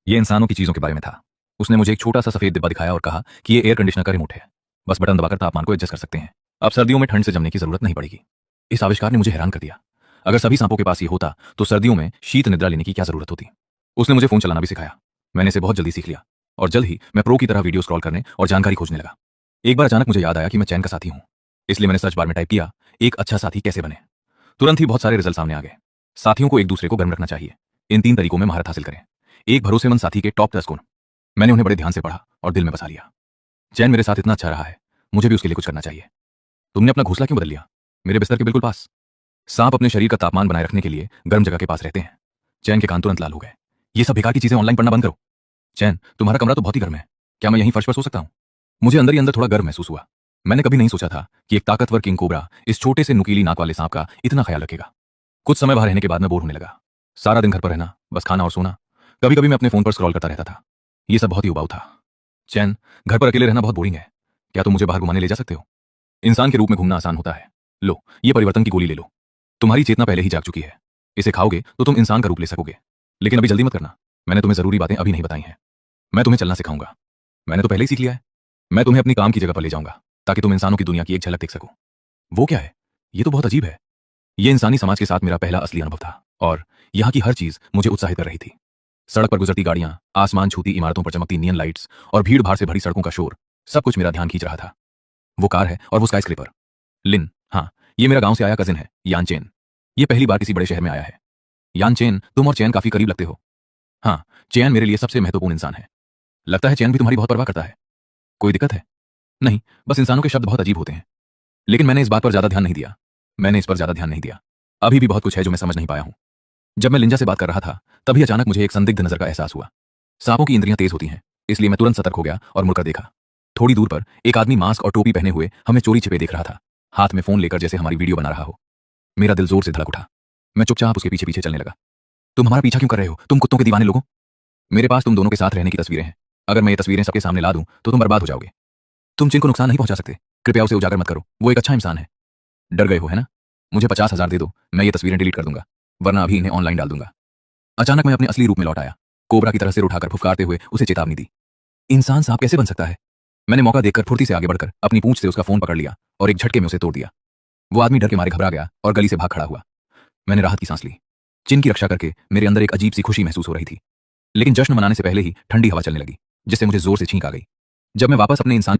ये इंसानों की चीजों के बारे में था। उसने मुझे एक छोटा सा सफेद डिब्बा दिखाया और कहा कि ये एयर कंडीशनर का रिमोट है। बस बटन दबाकर तापमान को एडजस्ट कर सकते हैं। अब सर्दियों में ठंड से जमने की जरूरत नहीं पड़ेगी। इस आविष्कार ने मुझे हैरान कर दिया। अगर सभी सांपों के पास ये होता तो सर्दियों में शीत निद्रा लेने की क्या जरूरत होती। उसने मुझे फोन चलाना भी सिखाया। मैंने इसे बहुत जल्दी सीख लिया और जल्द ही मैं प्रो की तरह वीडियो स्क्रॉल करने और जानकारी खोजने लगा। एक बार अचानक मुझे याद आया कि मैं चैन का साथी हूं। इसलिए मैंने सर्च बार में टाइप किया, एक अच्छा साथी कैसे बने। तुरंत ही बहुत सारे रिजल्ट सामने आ गए। साथियों को एक दूसरे को गर्म रखना चाहिए। इन 3 तरीकों में महारत हासिल करें। एक भरोसेमंद साथी के टॉप 10 गुण। मैंने उन्हें बड़े ध्यान से पढ़ा और दिल में बसा लिया। चैन मेरे साथ इतना अच्छा रहा है, मुझे भी उसके लिए कुछ करना चाहिए। तुमने अपना घोंसला क्यों बदल लिया? मेरे बिस्तर के बिल्कुल पास। सांप अपने शरीर का तापमान बनाए रखने के लिए गर्म जगह के पास रहते हैं। चैन के कान तुरंत लाल हो गए। ये सब बेकार की चीजें ऑनलाइन पढ़ना बंद करो। चैन, तुम्हारा कमरा तो बहुत ही गर्म है। क्या मैं यहीं फर्श पर सो सकता हूं? मुझे अंदर ही अंदर थोड़ा गर्म महसूस हुआ। मैंने कभी नहीं सोचा था कि एक ताकतवर किंग कोबरा इस छोटे से नुकीली नाक वाले सांप का इतना ख्याल रखेगा। कुछ समय बाहर रहने के बाद मैं बोर होने लगा। सारा दिन घर पर रहना, बस खाना और सोना। कभी कभी मैं अपने फोन पर स्क्रॉल करता रहता था। ये सब बहुत ही उबाऊ था। चैन, घर पर अकेले रहना बहुत बोरिंग है। क्या तुम मुझे बाहर घुमाने ले जा सकते हो? इंसान के रूप में घूमना आसान होता है। लो, ये परिवर्तन की गोली ले लो। तुम्हारी चेतना पहले ही जाग चुकी है। इसे खाओगे तो तुम इंसान का रूप ले सकोगे। लेकिन अभी जल्दी मत करना। मैंने तुम्हें जरूरी बातें अभी नहीं बताई हैं। मैं तुम्हें चलना सिखाऊंगा। मैंने तो पहले ही सीख लिया है। मैं तुम्हें अपनी काम की जगह पर ले जाऊंगा ताकि तुम इंसानों की दुनिया की एक झलक देख सको। वो क्या है? ये तो बहुत अजीब है। ये इंसानी समाज के साथ मेरा पहला असली अनुभव था और यहाँ की हर चीज मुझे उत्साहित कर रही थी। सड़क पर गुजरती गाड़ियां, आसमान छूती इमारतों पर चमकती नियन लाइट्स और भीड़ भाड़ से भरी सड़कों का शोर, सब कुछ मेरा ध्यान खींच रहा था। वो कार है और वो स्काईस्क्रेपर। लिन, हाँ, ये मेरा गांव से आया कजिन है, यान चेन। ये पहली बार किसी बड़े शहर में आया है। यान चेन, तुम और चैन काफी करीब लगते हो। हाँ, चैन मेरे लिए सबसे महत्वपूर्ण इंसान है। लगता है चैन भी तुम्हारी बहुत परवाह करता है। कोई दिक्कत है? नहीं, बस इंसानों के शब्द बहुत अजीब होते हैं। लेकिन मैंने इस बात पर ज्यादा ध्यान नहीं दिया। अभी भी बहुत कुछ है जो मैं समझ नहीं पाया हूं। जब मैं लिंजा से बात कर रहा था तभी अचानक मुझे एक संदिग्ध नजर का एहसास हुआ। सांपों की इंद्रियां तेज होती हैं, इसलिए मैं तुरंत सतर्क हो गया और मुड़कर देखा। थोड़ी दूर पर एक आदमी मास्क और टोपी पहने हुए हमें चोरी छिपे देख रहा था, हाथ में फोन लेकर, जैसे हमारी वीडियो बना रहा हो। मेरा दिल जोर से धड़क उठा। मैं चुपचाप उसके पीछे पीछे चलने लगा। तुम हमारा पीछा क्यों कर रहे हो, तुम कुत्तों के दीवाने लोगों? मेरे पास तुम दोनों के साथ रहने की तस्वीरें हैं। अगर मैं ये तस्वीरें सबके सामने ला दूं तो तुम बर्बाद हो जाओगे। तुम जिनको नुकसान नहीं पहुंचा सकते, कृपया उसे उजागर मत करो। वो एक अच्छा इंसान है। डर गए हो, है ना? मुझे 50,000 दे दो, मैं ये तस्वीरें डिलीट कर दूंगा, वरना अभी इन्हें ऑनलाइन डाल दूंगा। अचानक मैं अपने असली रूप में लौट आया। कोबरा की तरह सिर उठाकर फुफकारते हुए उसे चेतावनी दी। इंसान सांप कैसे बन सकता है? मैंने मौका देखकर फुर्ती से आगे बढ़कर अपनी पूंछ से उसका फोन पकड़ लिया और एक झटके में उसे तोड़ दिया। वो आदमी डर के मारे घबरा गया और गली से भाग खड़ा हुआ। मैंने राहत की सांस ली। चिन की रक्षा करके मेरे अंदर एक अजीब सी खुशी महसूस हो रही थी। लेकिन जश्न मनाने से पहले ही ठंडी हवा चलने लगी, जिससे मुझे जोर से छींक आ गई। जब मैं वापस अपने इंसान